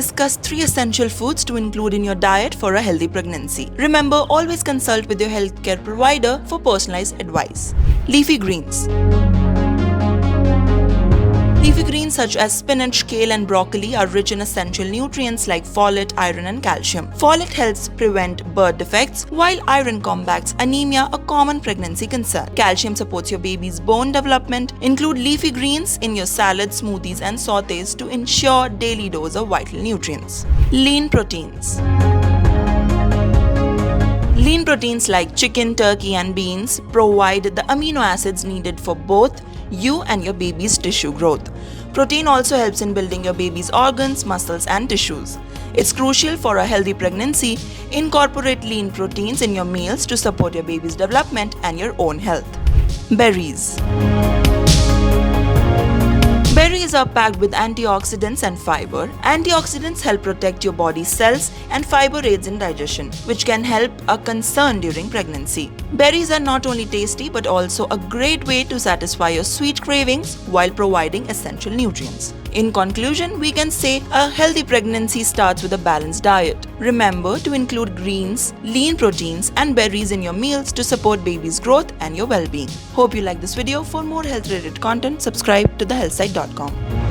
discuss 3 essential foods to include in your diet for a healthy pregnancy. Remember, always consult with your healthcare provider for personalized advice. Leafy greens. Leafy greens such as spinach, kale and broccoli are rich in essential nutrients like folate, iron and calcium. Folate helps prevent birth defects, while iron combats anemia, a common pregnancy concern. Calcium supports your baby's bone development. Include leafy greens in your salads, smoothies and sautés to ensure daily dose of vital nutrients. Lean proteins. Lean proteins like chicken, turkey and beans provide the amino acids needed for both you and your baby's tissue growth. Protein also helps in building your baby's organs, muscles and tissues. It's crucial for a healthy pregnancy. Incorporate lean proteins in your meals to support your baby's development and your own health. Berries. Berries are packed with antioxidants and fiber. Antioxidants help protect your body's cells and fiber aids in digestion, which can help a concern during pregnancy. Berries are not only tasty but also a great way to satisfy your sweet cravings while providing essential nutrients. In conclusion, we can say a healthy pregnancy starts with a balanced diet. Remember to include greens, lean proteins and berries in your meals to support baby's growth and your well-being. Hope you like this video. For more health-related content, subscribe to TheHealthSite.com.